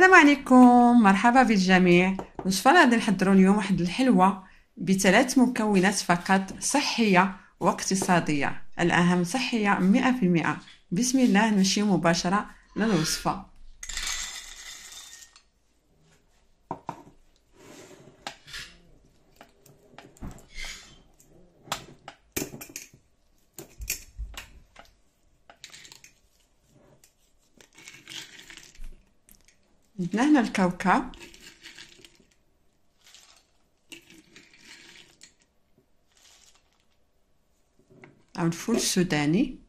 السلام عليكم، مرحبا بالجميع. الوصفه اللي غادي نحضروا اليوم واحد الحلوه بثلاث مكونات فقط، صحيه واقتصاديه، الاهم صحيه 100%. بسم الله، نمشي مباشره للوصفه. عندنا هنا الكاوكاو، او الفول السوداني.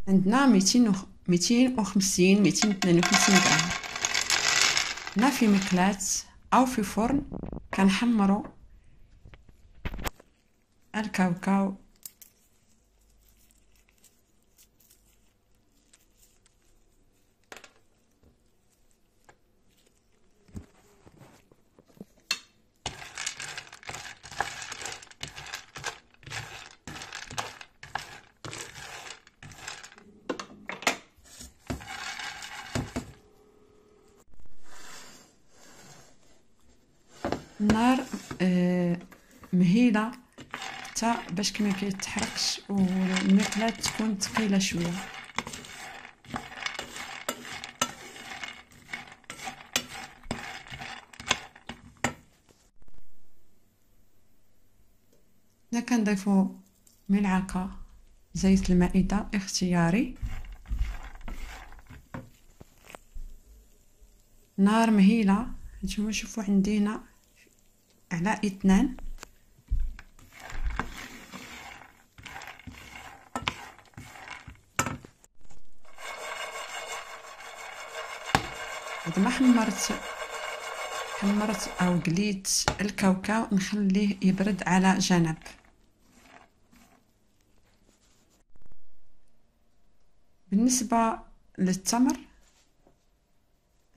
عندنا 250 252 غرام. هنا في مقلاة او في فرن كنحمروا الكاوكاو. النار مهيله حتى باش ما كيتحرقش، والمقلاة تكون ثقيله شويه. هنا كنضيفو ملعقه زيت المائده اختياري. نار مهيله، نتوما شوفوا عندي هنا على 2. بعد ما حمرت او قليت الكاوكاو، نخليه يبرد على جنب. بالنسبه للتمر،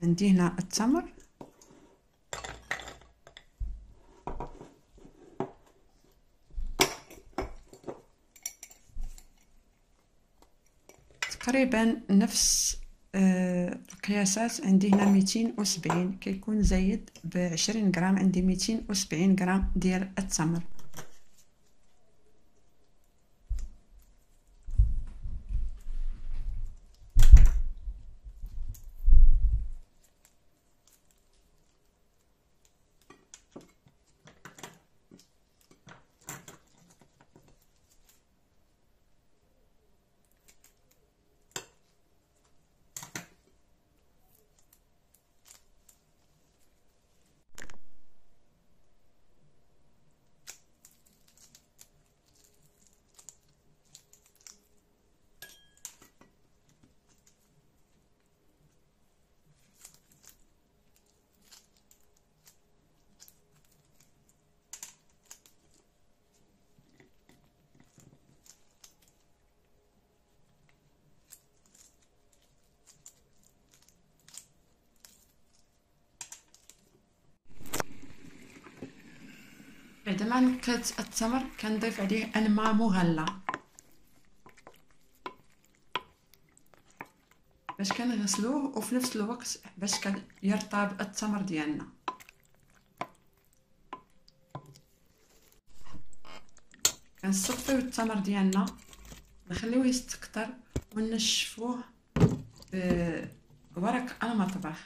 عندي هنا التمر. تقريبا نفس القياسات. عندي هنا 270، كيكون زايد ب20 غرام. عندي 270 غرام ديال التمر. بعدما نقيت التمر كنضيف عليه الماء مغلى باش كنغسلوه، وفي نفس الوقت باش يرطب التمر ديالنا. كنصفيو التمر ديالنا، نخليوه يستكتر ونشفوه بورق المطبخ.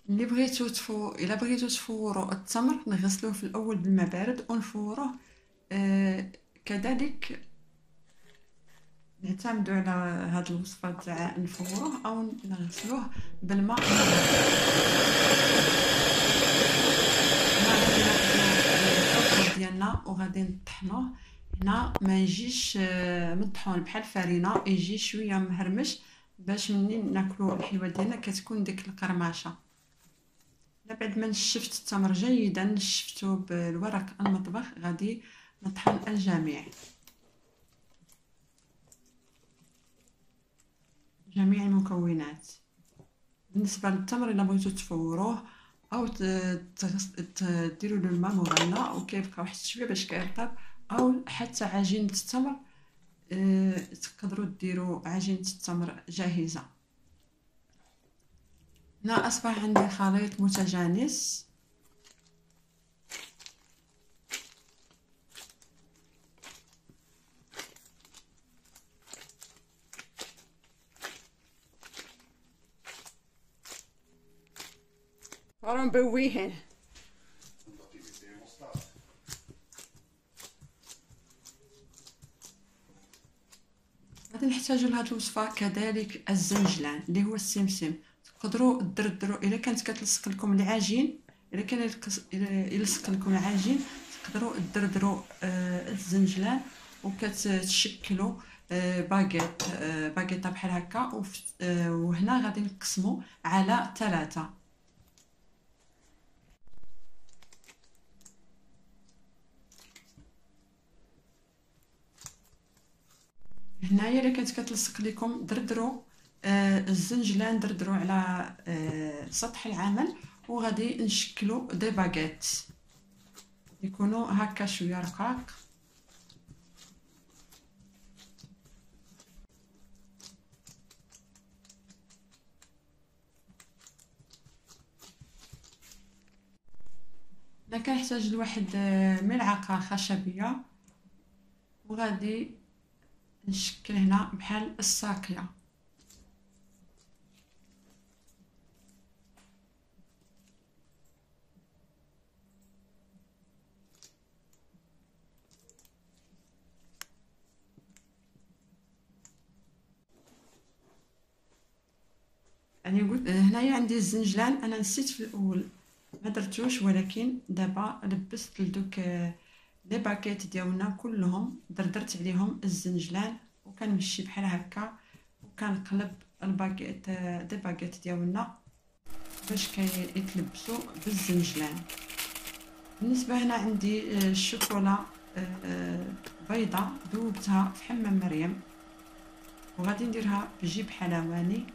الا بغيتو تفوروا التمر، نغسلوه في الاول بالماء بارد ونفوروه. كذلك نعتمدوا على هذه الوصفه تاع نفوروه او نغسلوه بالماء ديالنا، وغادي نطحنوه. هنا ما يجيش مطحون بحال الفرينه، يجي شويه مهرمش باش منين ناكلو الحلوه ديالنا كتكون ديك القرمشه. بعد ما نشفت التمر جيدا، نشفته بالورق المطبخ، غادي نطحن جميع المكونات. بالنسبه للتمر الا بغيتو تفوروه او ديروا له الماء مغلى وكيبقى واحد شويه باش كيرطب، او حتى عجينه التمر تقدروا ديروا عجينه التمر جاهزه. هنا اصبح عندي خليط متجانس. راهم مبويين. غادي نحتاجو لهاد الوصفه كذلك الزنجلان اللي هو السمسم. تقدروا دردروا الا كانت كتلصق لكم العجين، الا كان يلصق لكم العجين تقدروا دردروا الزنجلان وكتشكلوا باغيطه بحال هكا. وهنا غادي نقسموا على 3. هنايا الا كانت كتلصق لكم دردروا الزنجلان، دردروا على سطح العمل، وغادي نشكلوا دي باغيت يكونوا هكا شويه رقاق. انا كنحتاج لواحد ملعقه خشبيه، وغادي نشكل هنا بحال الساقيه. يعني قلت هنايا عندي الزنجلان، انا نسيت في الاول ما درتوش، ولكن دابا لبست لدوك لي باكيت ديالنا كلهم، دردرت عليهم الزنجلان وكنمشي بحال هكا وكنقلب الباكيت دي باكيت ديالنا باش كيتلبسوا بالزنجلان. بالنسبه هنا عندي الشوكولا بيضه ذوبتها في حمام مريم، وغادي نديرها بجيب حلواني.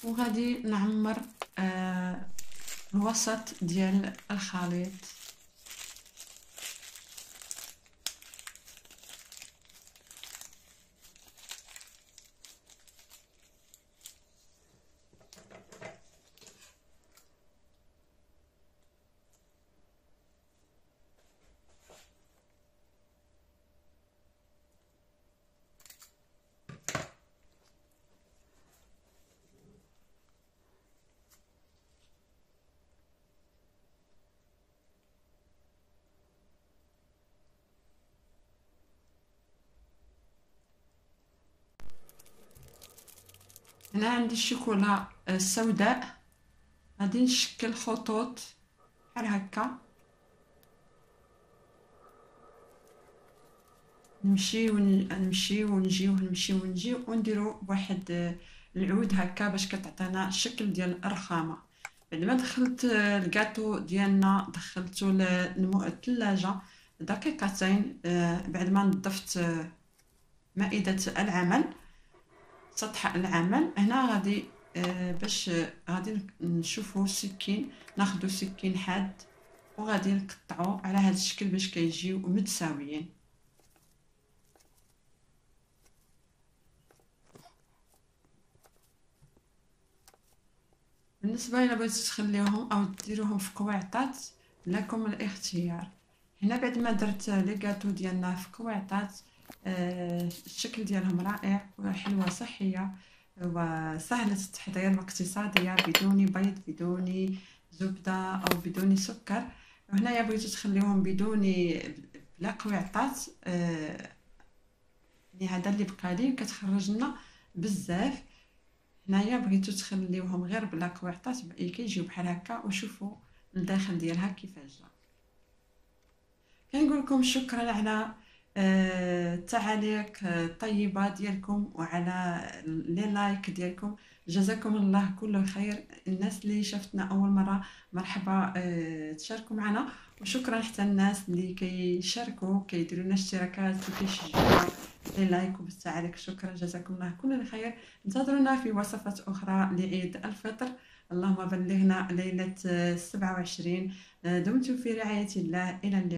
وغادي نعمر الوسط ديال الخليط. هنا عندي الشوكولا السوداء، غادي نشكل خطوط بحال هكا، نمشي ونجي ونمشي ونجي ونديرو بواحد العود هكا باش كتعطينا الشكل ديال الرخامه. بعد ما دخلت الكاطو ديالنا دخلته للثلاجه دقيقتين، بعد ما نظفت مائده العمل، سطح العمل. هنا غادي باش غادي نشوفوا السكين، ناخذوا سكين حاد وغادي نقطعوا على هذا الشكل باش كيجيو متساويين. بالنسبه الى بغيتو تخليوهم او ديروهم في قواعطات لكم الاختيار. هنا بعد ما درت لي كاطو ديالنا في قواعطات، الشكل ديالهم رائع وحلوه صحيه وسهله التحضير واقتصاديه، بدون بيض بدون زبده او بدون سكر. وهنايا بغيتو تخليوهم بدون بلا قواعطات، يعني هذا اللي بقى لي كتخرج لنا بزاف. هنايا بغيتو تخليوهم غير بلا قواعطات كيجيو بحال هكا، وشوفوا الداخل ديالها كيفاش جا. كنقول لكم شكرا على التعاليق الطيبه ديالكم وعلى لي لايك ديالكم، جزاكم الله كل خير. الناس اللي شافتنا اول مره مرحبا، تشاركوا معنا وشكرا حتى الناس اللي كيشاركوا كيديروا لنا اشتراكات وكيشجعونا، لي لايك وبالساعة عليك. شكرا، جزاكم الله كل الخير. انتظرونا في وصفات أخرى لعيد الفطر. اللهم بلغنا ليلة 27. دمتم في رعاية الله، إلى اللقاء.